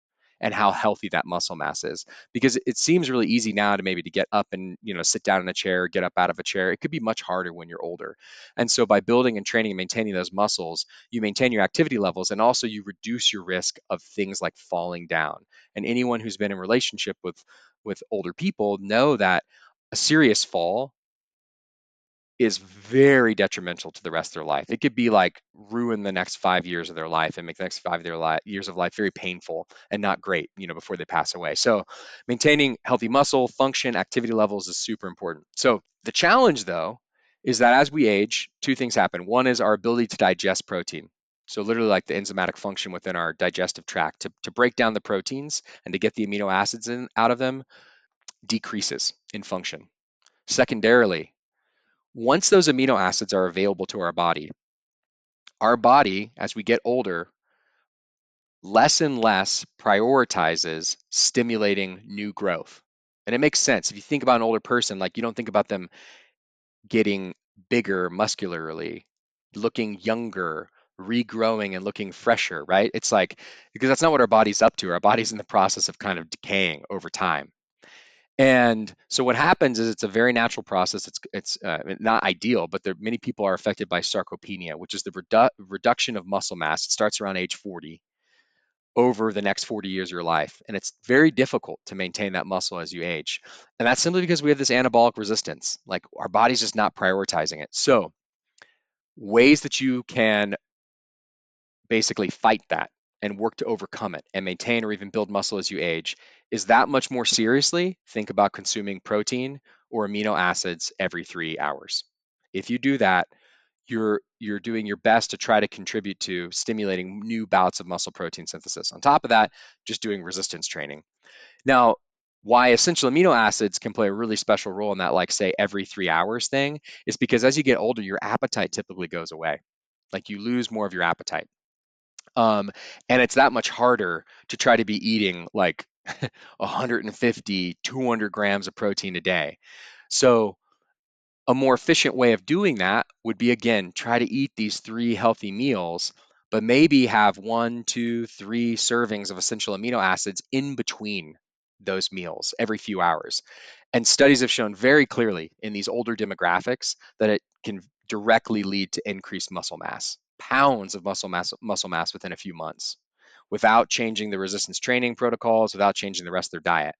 and how healthy that muscle mass is. Because it seems really easy now to maybe to get up and sit down in a chair, get up out of a chair. It could be much harder when you're older. And so by building and training and maintaining those muscles, you maintain your activity levels and also you reduce your risk of things like falling down. And anyone who's been in relationship with older people know that a serious fall is very detrimental to the rest of their life. It could be like ruin the next 5 years of their life and make the next years of life very painful and not great, before they pass away. So maintaining healthy muscle function, activity levels is super important. So the challenge though is that as we age, two things happen. One is our ability to digest protein. So literally like the enzymatic function within our digestive tract to break down the proteins and to get the amino acids out of them decreases in function. Secondarily, once those amino acids are available to our body, as we get older, less and less prioritizes stimulating new growth. And it makes sense. If you think about an older person, like you don't think about them getting bigger muscularly, looking younger, regrowing and looking fresher, right? It's like, because that's not what our body's up to. Our body's in the process of kind of decaying over time. And so what happens is it's a very natural process. It's not ideal, but many people are affected by sarcopenia, which is the reduction of muscle mass. It starts around age 40 over the next 40 years of your life. And it's very difficult to maintain that muscle as you age. And that's simply because we have this anabolic resistance. Like our body's just not prioritizing it. So ways that you can basically fight that and work to overcome it and maintain or even build muscle as you age is that much more seriously think about consuming protein or amino acids every 3 hours. If you do that, you're doing your best to try to contribute to stimulating new bouts of muscle protein synthesis. On top of that, just doing resistance training. Now, why essential amino acids can play a really special role in that, like say every 3 hours thing, is because as you get older, your appetite typically goes away. Like you lose more of your appetite. Um, and it's that much harder to try to be eating like 150, 200 grams of protein a day. So a more efficient way of doing that would be, again, try to eat these three healthy meals, but maybe have 1, 2, 3 servings of essential amino acids in between those meals every few hours. And studies have shown very clearly in these older demographics that it can directly lead to increased muscle mass, pounds of muscle mass within a few months, without changing the resistance training protocols, without changing the rest of their diet.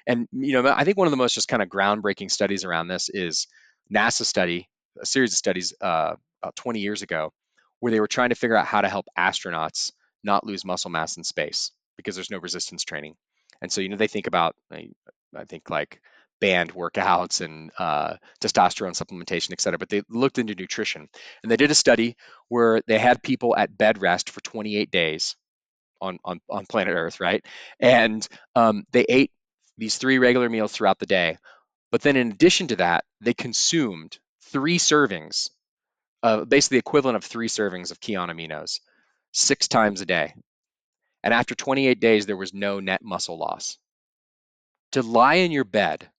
And I think one of the most just kind of groundbreaking studies around this is NASA study, a series of studies about 20 years ago, where they were trying to figure out how to help astronauts not lose muscle mass in space because there's no resistance training. And so they think about, I think like band workouts and testosterone supplementation, et cetera, but they looked into nutrition. And they did a study where they had people at bed rest for 28 days on planet Earth, right? And they ate these three regular meals throughout the day. But then in addition to that, they consumed 3 servings, basically the equivalent of 3 servings of Kion aminos 6 times a day. And after 28 days, there was no net muscle loss. To lie in your bed,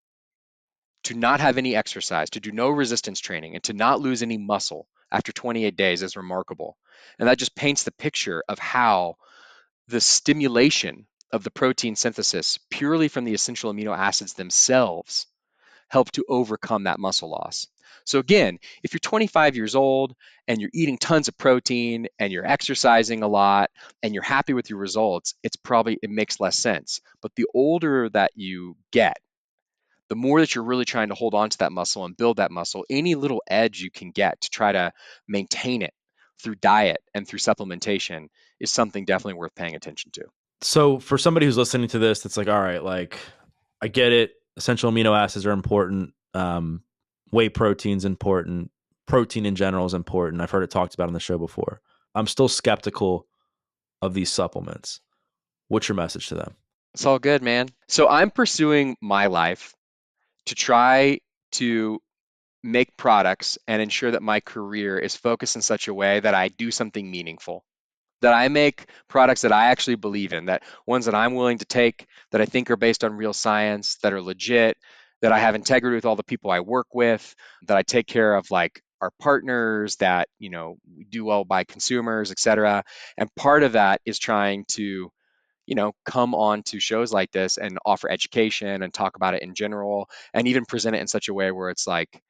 to not have any exercise, to do no resistance training, and to not lose any muscle after 28 days is remarkable. And that just paints the picture of how the stimulation of the protein synthesis purely from the essential amino acids themselves help to overcome that muscle loss. So again, if you're 25 years old and you're eating tons of protein and you're exercising a lot and you're happy with your results, it makes less sense. But the older that you get, the more that you're really trying to hold on to that muscle and build that muscle, any little edge you can get to try to maintain it through diet and through supplementation is something definitely worth paying attention to. So for somebody who's listening to this, that's like, all right, like I get it. Essential amino acids are important. Whey protein's important. Protein in general is important. I've heard it talked about on the show before. I'm still skeptical of these supplements. What's your message to them? It's all good, man. So I'm pursuing my life to try to make products and ensure that my career is focused in such a way that I do something meaningful, that I make products that I actually believe in, that ones that I'm willing to take, that I think are based on real science, that are legit, that I have integrity with all the people I work with, that I take care of like our partners, that, we do well by consumers, et cetera. And part of that is trying to, come on to shows like this and offer education and talk about it in general and even present it in such a way where it's like,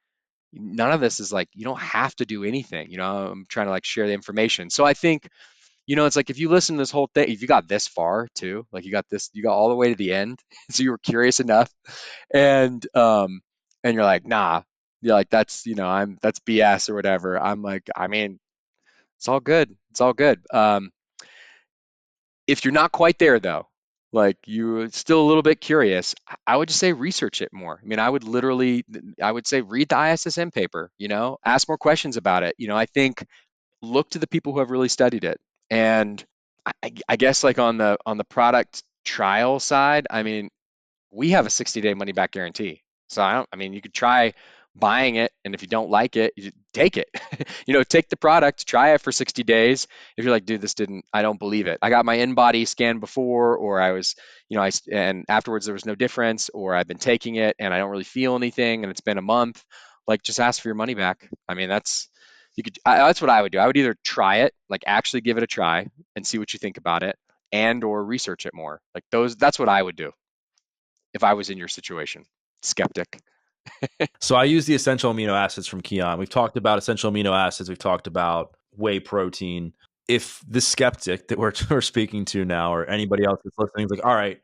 none of this is like, you don't have to do anything. I'm trying to like share the information. So I think, it's like if you listen to this whole thing, if you got this far too, like you got all the way to the end, so you were curious enough, and you're like, nah, you're like, that's BS or whatever. I'm like, I mean, it's all good. It's all good. If you're not quite there though, like you're still a little bit curious, I would just say research it more. I mean, I would say read the ISSM paper, ask more questions about it. I think look to the people who have really studied it. And I guess like on the product trial side, I mean, we have a 60-day money back guarantee. So I mean, you could try buying it, and if you don't like it, you take it. Take the product, try it for 60 days. If you're like, dude, I don't believe it. I got my in-body scan before, or I was, and afterwards there was no difference, or I've been taking it and I don't really feel anything, and it's been a month. Like, just ask for your money back. I mean, that's what I would do. I would either try it, like actually give it a try and see what you think about it, and or research it more. Like that's what I would do if I was in your situation. Skeptic. So I use the essential amino acids from Kion. We've talked about essential amino acids. We've talked about whey protein. If the skeptic that we're speaking to now, or anybody else that's listening, is like, all right,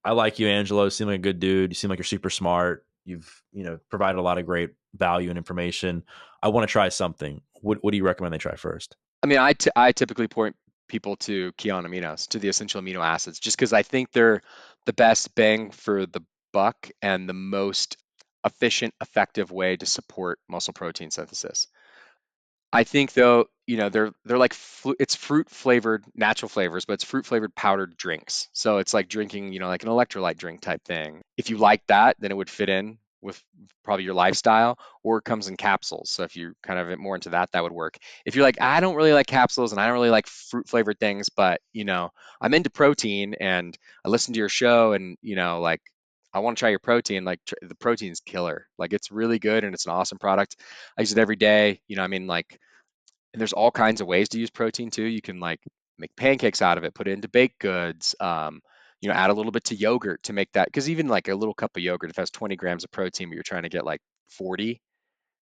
I like you, Angelo. You seem like a good dude. You seem like you're super smart. You've provided a lot of great value and information. I want to try something. What do you recommend they try first? I mean, I typically point people to Kion aminos, to the essential amino acids, just because I think they're the best bang for the buck and the most efficient, effective way to support muscle protein synthesis. I think though, they're like it's fruit flavored natural flavors, but it's fruit flavored powdered drinks. So it's like drinking, like an electrolyte drink type thing. If you like that, then it would fit in with probably your lifestyle, or it comes in capsules. So if you're kind of more into that, that would work. If you're like, I don't really like capsules and I don't really like fruit flavored things, but I'm into protein and I listen to your show and like I want to try your protein, like the protein's killer. Like it's really good and it's an awesome product. I use it every day. I mean, like, and there's all kinds of ways to use protein too. You can like make pancakes out of it, put it into baked goods. Add a little bit to yogurt to make that, because even like a little cup of yogurt, if it has 20 grams of protein, but you're trying to get like 40,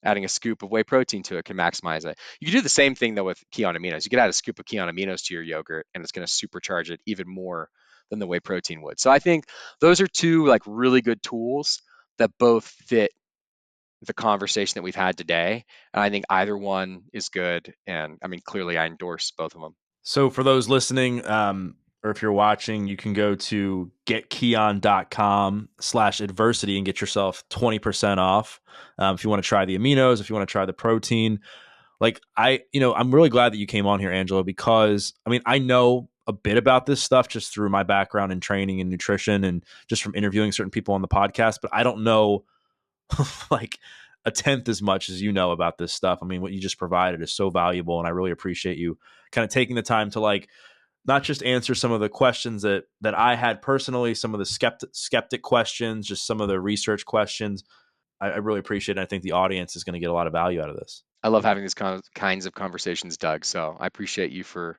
adding a scoop of whey protein to it can maximize it. You can do the same thing though with Kion aminos. You could add a scoop of Kion aminos to your yogurt, and it's going to supercharge it even more than the whey protein would. So I think those are two like really good tools that both fit the conversation that we've had today. And I think either one is good. And I mean, clearly, I endorse both of them. So for those listening, or if you're watching, you can go to getkion.com/adversity and get yourself 20% off. If you want to try the aminos, if you want to try the protein. Like I'm really glad that you came on here, Angelo, because I mean, I know a bit about this stuff just through my background in training and nutrition and just from interviewing certain people on the podcast, but I don't know like a tenth as much as you know about this stuff. I mean, what you just provided is so valuable, and I really appreciate you kind of taking the time to like not just answer some of the questions that I had personally, some of the skeptic questions, just some of the research questions. I really appreciate it. I think the audience is going to get a lot of value out of this. I love having these kinds of conversations, Doug. So I appreciate you for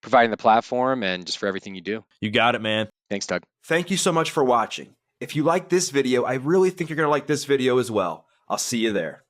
providing the platform and just for everything you do. You got it, man. Thanks, Doug. Thank you so much for watching. If you like this video, I really think you're going to like this video as well. I'll see you there.